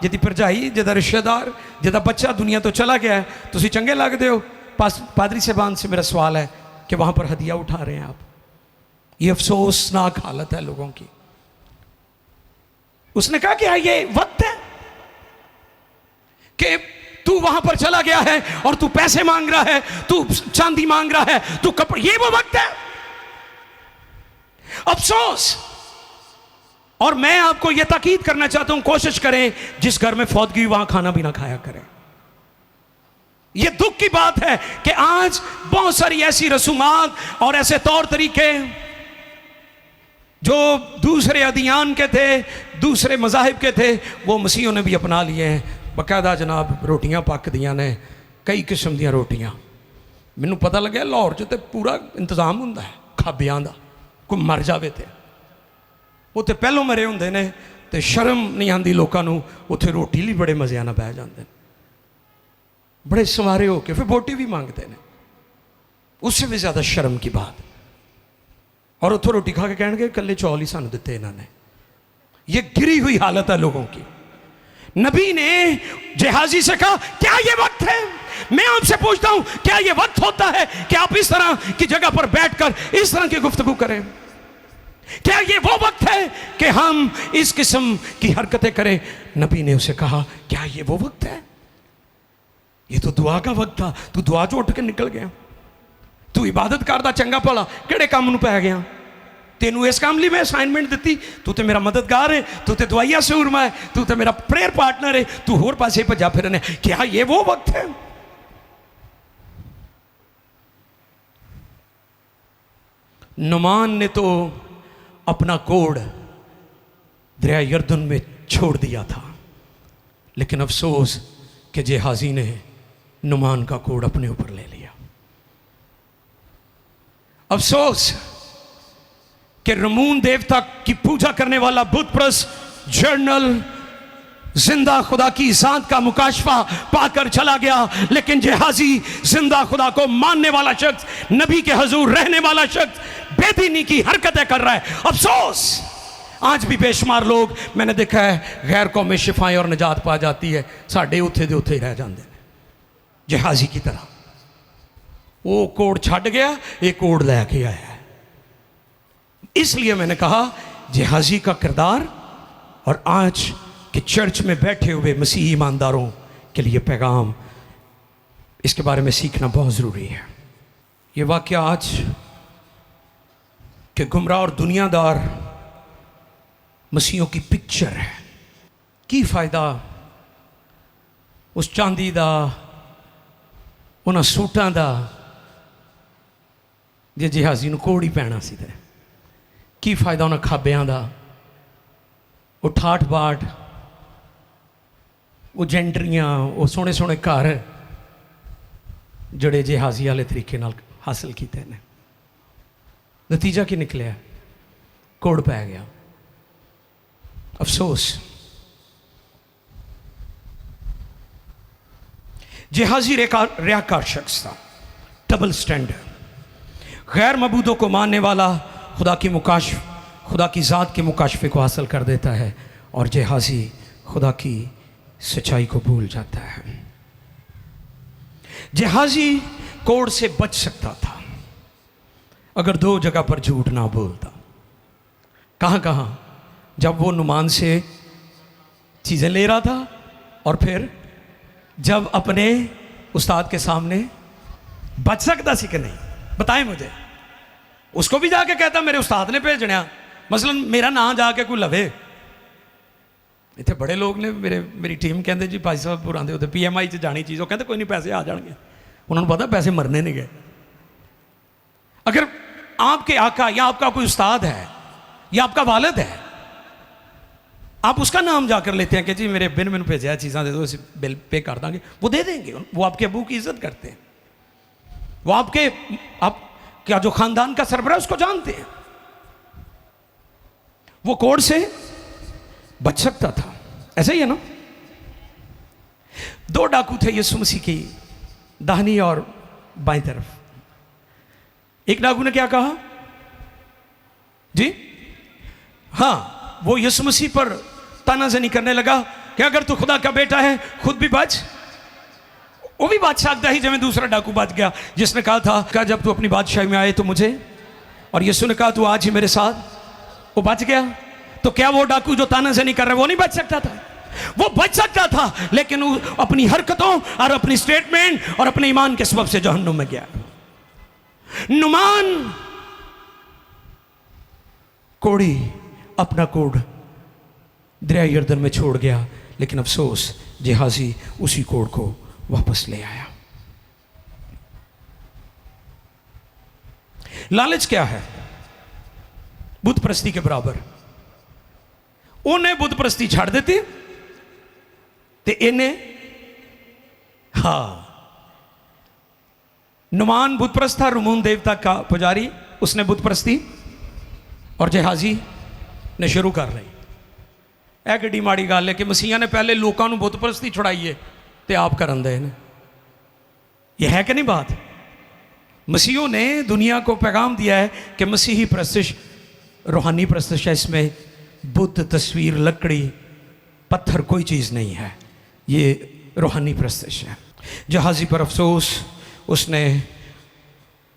जिदी भरजाई, जिदा रिश्तेदार, जिदा बच्चा दुनिया तो चला गया है, तुम चंगे लगते हो। पादरी साहबान से मेरा सवाल है कि वहां पर हदिया उठा रहे हैं आप। ये अफसोसनाक हालत है लोगों की। उसने कहा कि ये वक्त है कि तू वहां पर चला गया है और तू पैसे मांग रहा है, तू चांदी मांग रहा है, तू कपड़े, ये वो वक्त है। अफसोस। और मैं आपको यह ताकीद करना चाहता हूं, कोशिश करें जिस घर में फौतगी वहां खाना भी ना खाया करें। यह दुख की बात है कि आज बहुत सारी ऐसी रसूमात और ऐसे तौर तरीके जो दूसरे अदियान के थे, दूसरे मजाहिब के थे, वो मसीहों ने भी अपना लिए हैं। बकायदा जनाब रोटियां पक दियां ने, कई किस्म दी रोटियां। मैनू पता लगे लाहौर च तो पूरा इंतजाम होंदा है खाबियां दा। कोई मर जाए तो वो तो पहलों मरे होंदे ने, तो शर्म नहीं आती लोगों को। उत्थे रोटी लिए बड़े मज़े नाल बह जाते हैं, बड़े संवारे होके फिर बोटी भी मांगते हैं। उससे भी ज़्यादा शर्म की बात। और उतो रोटी खा के कहेंगे कल्ले चौल ही सानू दिते इन्होंने। ये गिरी हुई हालत है लोगों की। नबी ने जहाजी से कहा क्या ये वक्त है। मैं आपसे पूछता हूं क्या ये वक्त होता है कि आप इस तरह की जगह पर बैठकर इस तरह की गुफ्तगू करें। क्या ये वो वक्त है कि हम इस किस्म की हरकतें करें। नबी ने उसे कहा क्या ये वो वक्त है। ये तो दुआ का वक्त था, तू दुआ चो उठ के निकल गया। तू इबादत करदा चंगा भला किहड़े काम नूं पै गया। तेनू इस काम लिए मैं असाइनमेंट दी, तू तो मेरा मददगार है, तू तो दुआइया सूरमा है, तू तो मेरा प्रेयर पार्टनर है, तू होर पासे भजा फिरने। क्या ये वो वक्त है। नुमान ने तो अपना कोड दरिया यरदन में छोड़ दिया था, लेकिन अफसोस कि जेहाजी ने नुमान का कोड अपने ऊपर ले लिया। अफसोस कि रमून देवता की पूजा करने वाला बुत प्रस्त जर्नल जिंदा खुदा की जात का मुकाशफा पाकर चला गया, लेकिन जेहाजी जिंदा खुदा को मानने वाला शख्स, नबी के हजूर रहने वाला शख्स बेदीनी की हरकतें कर रहा है। अफसोस आज भी बेशुमार लोग मैंने देखा है गैर कौमें शिफाएं और निजात पा जाती है, साढ़े उत्थे दे उत्थे ही रह जाते हैं जहाजी की तरह। वो कोड छड़ गया, ये कोड लैके आया है। इसलिए मैंने कहा जहाजी का किरदार और आज के चर्च में बैठे हुए मसीही ईमानदारों के लिए पैगाम, इसके बारे में सीखना बहुत ज़रूरी है। ये वाक़या आज के गुमराह और दुनियादार मसीहों की पिक्चर है। की फ़ायदा उस चांदी दा, उन्हां सूटां दा जे जहाजी नूं कोड़ ही पैना सी। की फ़ायदा उन्हां खाबियां दा, वो ठाठ बाट, वो जेंटरियां, वो सोहने सोहने घर जड़े जहाजी वाले तरीके नाल हासिल किए ने। नतीजा की निकलिया, कोड़ पै गया। अफसोस। जहाजी रियाकार शख्स था, डबल स्टैंडर्ड। गैर मबूदों को मानने वाला खुदा की ज़ात के मुकाशफे को हासिल कर देता है, और जेहाजी खुदा की सच्चाई को भूल जाता है। जेहाजी कोड़ से बच सकता था अगर दो जगह पर झूठ ना बोलता। कहाँ कहाँ? जब वो नुमान से चीज़ें ले रहा था, और फिर जब अपने उस्ताद के सामने बच सकता सी कि नहीं, बताएं मुझे। उसको भी जाके कहता मेरे उस्ताद ने भेजना, मसलन मेरा नाम जाके कोई लवे। इतने बड़े लोग ने मेरी टीम कहते जी भाई साहब बुरांदे होते PMI च जानी चीज़, वो कहते कोई नहीं पैसे आ जाएंगे, उन्होंने पता पैसे मरने नहीं गए। अगर आपके आका या आपका कोई उस्ताद है या आपका वालिद है, आप उसका नाम जाकर लेते हैं कि जी मेरे बिन मैंने भेजा चीज़ां दे दो, इसे बिल पे कर देंगे, वो दे देंगे। वो आपके अबू की इज्जत करते हैं, वो आप क्या जो खानदान का सरबराह उसको जानते हैं। वो कोड़ से बच सकता था। ऐसा ही है ना? दो डाकू थे यीशु मसीह की दाहिनी और बाईं तरफ। एक डाकू ने क्या कहा जी? हाँ, वो यीशु मसीह पर तानाज़नी करने लगा कि अगर तू खुदा का बेटा है खुद भी बच। वो भी बच सकता ही, जब दूसरा डाकू बच गया जिसने कहा था कि जब तू अपनी बादशाही में आए तो मुझे, और यीशु ने कहा तू आज ही मेरे साथ, वो बच गया। तो क्या वो डाकू जो तानाज़नी कर रहा है वो नहीं बच सकता था? वो बच सकता था, लेकिन वो अपनी हरकतों और अपनी स्टेटमेंट और अपने ईमान के सबब से जहन्नुम में गया। नुमान कोड़ी अपना कोड दरिया यर्दन में छोड़ गया, लेकिन अफसोस जेहाजी उसी कोड को वापस ले आया। लालच क्या है? बुत परस्ती के बराबर। उन्हें बुत परस्ती छाड़ देती ते इन्हें, हाँ, नुमान बुत परस्त था, रुमून देवता का पुजारी, उसने बुत परस्ती, और जेहाजी ने शुरू कर रही। यह किड्डी माड़ी गल है कि मसीहा ने पहले लोगों को बुत परस्ती छुड़ाई है तो आप करन दे ने। यह है कि नहीं बात? मसीहों ने दुनिया को पैगाम दिया है कि मसीही प्रस्तिश रूहानी प्रस्तिश है, इसमें बुद्ध, तस्वीर, लकड़ी, पत्थर कोई चीज़ नहीं है, ये रूहानी प्रस्तिश है। जहाजी पर अफसोस, उसने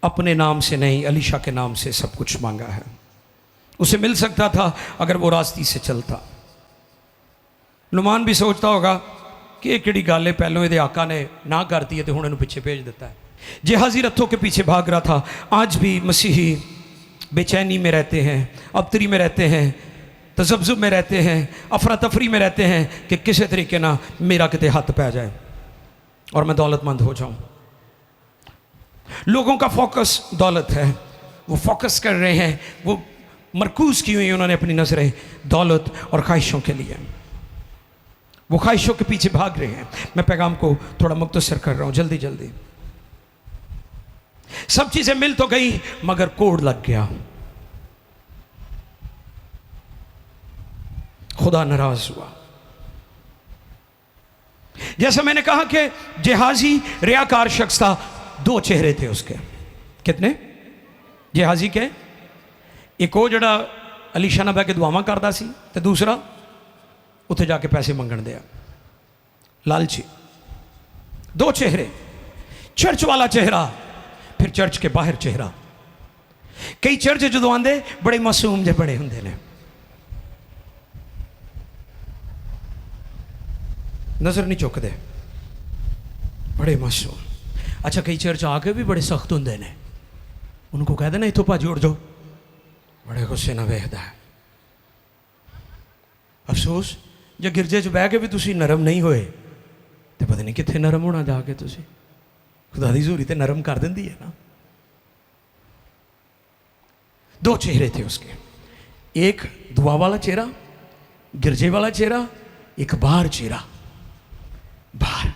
अपने नाम से नहीं अलीशा के नाम से सब कुछ मांगा है। उसे मिल सकता था अगर वो रास्ते से चलता। नुमान भी सोचता होगा कि एक किड़ी गल है, पहलों ये आका ने ना कर दी है तो हुण इहनूं पिछे भेज दिता है। जेहाजी रथों के पीछे भाग रहा था। आज भी मसीही बेचैनी में रहते हैं, अबतरी में रहते हैं, तजब्जुब में रहते हैं, अफरा तफरी में रहते हैं कि किसी तरीके ना मेरा किते हाथ पै जाए और मैं दौलतमंद हो जाऊं। लोगों का फोकस दौलत है, वो फोकस कर रहे हैं, वो मरकूज की हुई उन्होंने अपनी नजरें दौलत और ख्वाहिशों के लिए, वो ख्वाहिशों के पीछे भाग रहे हैं। मैं पैगाम को थोड़ा मुख्तसर कर रहा हूं, जल्दी जल्दी। सब चीजें मिल तो गई मगर कोड लग गया। खुदा नाराज हुआ। जैसे मैंने कहा कि जेहाजी रियाकार शख्स था, दो चेहरे थे उसके। कितने जेहाजी के? एक वो जड़ा अलीशा ना बह के दुआवां करता सी, ते दूसरा उत्थे जाके पैसे मंगण दिया, लालची। दो चेहरे, चर्च वाला चेहरा, फिर चर्च के बाहर चेहरा। कई चर्च जो आंदे बड़े मासूम जे बड़े हुंदे ने, नजर नहीं चुकते, बड़े मासूम। अच्छा, कई चर्च आके भी बड़े सख्त होंगे ने, उनको कह देना इतों भाजी उड़ जाओ, बड़े गुस्से ना वेखदा है। अफसोस जे गिरजे च बह के भी तुसी नरम नहीं होए तो पता नहीं कितने नरम होना जाके तुसी। खुदा दी हज़ूरी ते नरम कर देंदी है ना। दो चेहरे थे उसके, एक दुआ वाला चेहरा, गिरजे वाला चेहरा, एक बाहर चेहरा, बाहर।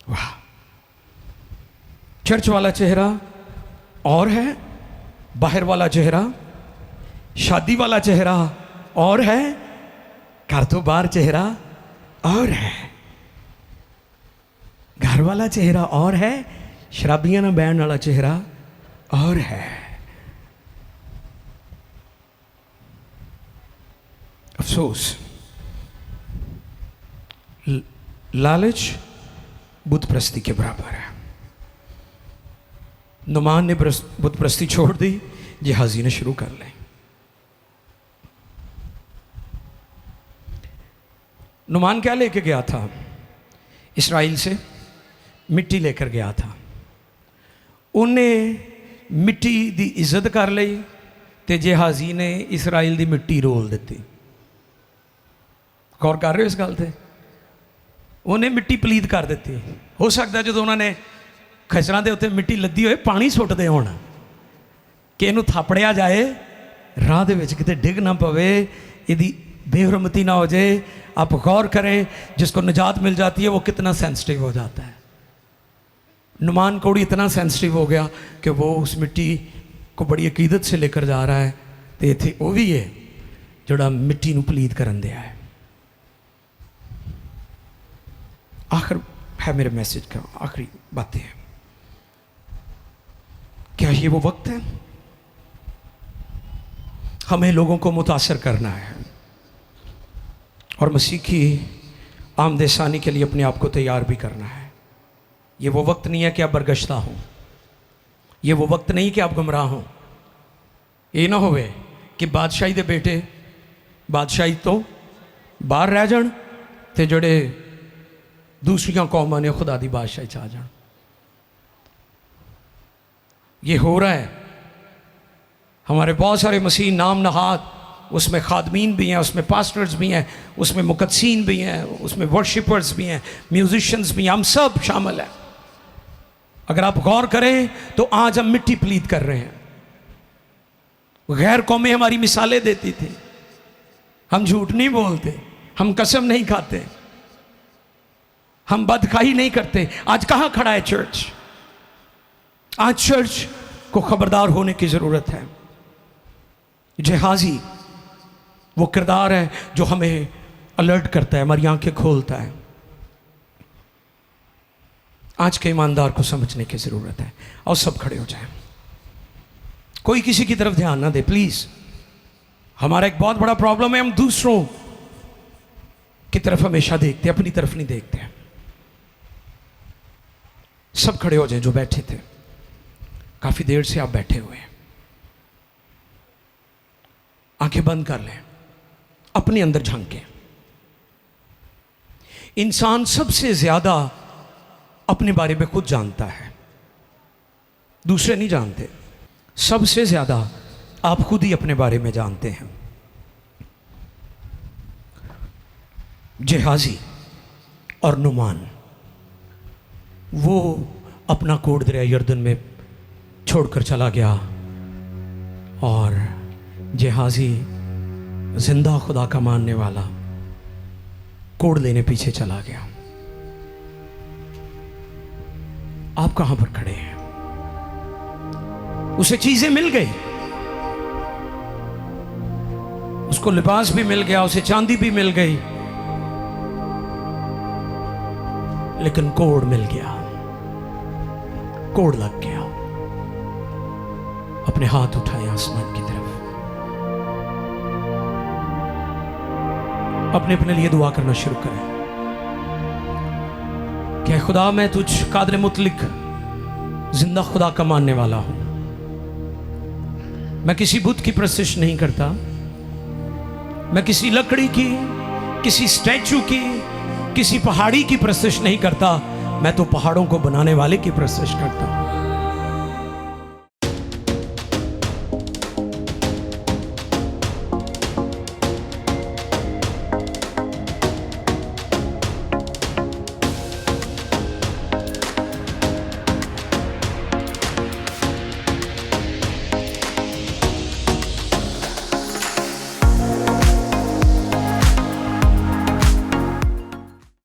वाह, चर्च वाला चेहरा और है, बाहर वाला चेहरा, शादी वाला चेहरा और है, घर तो बाहर चेहरा और है, घर वाला चेहरा और है, शराबियां ना बहन वाला चेहरा और है। अफसोस, लालच बुत प्रस्ती के बराबर है। नुमान ने बुत प्रस्ती छोड़ दी, जिहाजी ने शुरू कर ली। नुमान क्या लेके गया था? इस्राइल से मिट्टी लेकर गया था। उन्हें मिट्टी दी इज्जत कर ली ते जिहाजी ने इस्राइल दी मिट्टी रोल दी। गौर कर रहे हो इस गल से? उन्हें मिट्टी पलीत कर दी। हो सकता है जो उन्होंने खचरां दे उत्ते मिट्टी लद्दी होए पानी सुटदे होण कि इनू थापड़िया जाए, राह दे विच किते डिग ना पवे, इहदी बेहरमती ना हो जाए। आप गौर करें, जिसको निजात मिल जाती है वो कितना सेंसिटिव हो जाता है। नुमान कोड़ी इतना सेंसिटिव हो गया कि वो उस मिट्टी को बड़ी अकीदत से लेकर जा रहा है। तो इत्थे वो भी है जोड़ा मिट्टी नू पलीत करन दिया है। आखिर है मेरे मैसेज का आखिरी बातें हैं। क्या ये वो वक्त है? हमें लोगों को मुतासर करना है और मसीह की आमदेसानी के लिए अपने आप को तैयार भी करना है। ये वो वक्त नहीं है कि आप बरगश्ता हों, ये वो वक्त नहीं कि आप गुमराह हों। ये ना होवे कि बादशाही दे बेटे बादशाही तो बाहर रह जान ते जड़े दूसरियां कौमां ने खुदा दी बादशाही च आ जान। ये हो रहा है। हमारे बहुत सारे मसीह नाम नहाद, उसमें खादमीन भी हैं, उसमें पास्टर्स भी हैं, उसमें मुकद्दसीन भी हैं, उसमें वर्शिपर्स भी हैं, म्यूजिशियंस भी हैं, हम सब शामिल हैं। अगर आप गौर करें तो आज हम मिट्टी पलीत कर रहे हैं। गैर कौमें हमारी मिसालें देती थी। हम झूठ नहीं बोलते, हम कसम नहीं खाते, हम बदखाही नहीं करते। आज कहाँ खड़ा है चर्च? आज चर्च को खबरदार होने की ज़रूरत है। जिहाजी वो किरदार है जो हमें अलर्ट करता है, हमारी आंखें खोलता है। आज के ईमानदार को समझने की ज़रूरत है। और सब खड़े हो जाएं, कोई किसी की तरफ ध्यान ना दे प्लीज़। हमारा एक बहुत बड़ा प्रॉब्लम है, हम दूसरों की तरफ हमेशा देखते, अपनी तरफ नहीं देखते। सब खड़े हो जाएं जो बैठे थे। काफ़ी देर से आप बैठे हुए हैं, आंखें बंद कर लें, अपने अंदर झांकें। इंसान सबसे ज़्यादा अपने बारे में खुद जानता है, दूसरे नहीं जानते। सबसे ज़्यादा आप खुद ही अपने बारे में जानते हैं। जिहाजी और नुमान वो अपना कोड़ दरिया यर्दन में छोड़कर चला गया और जिहाजी जिंदा खुदा का मानने वाला कोड़ लेने पीछे चला गया। आप कहां पर खड़े हैं? उसे चीजें मिल गई, उसको लिबास भी मिल गया, उसे चांदी भी मिल गई, लेकिन कोड़ मिल गया, कोड़ लग गया। अपने हाथ उठाए आसमान की तरफ, अपने अपने लिए दुआ करना शुरू करें। क्या खुदा, मैं तुझ कादर मुतलिक जिंदा खुदा का मानने वाला हूं। मैं किसी बुत की प्रस्तिश नहीं करता, मैं किसी लकड़ी की, किसी स्टैचू की, किसी पहाड़ी की प्रस्तिश नहीं करता। मैं तो पहाड़ों को बनाने वाले की प्रस्तिश करता हूं।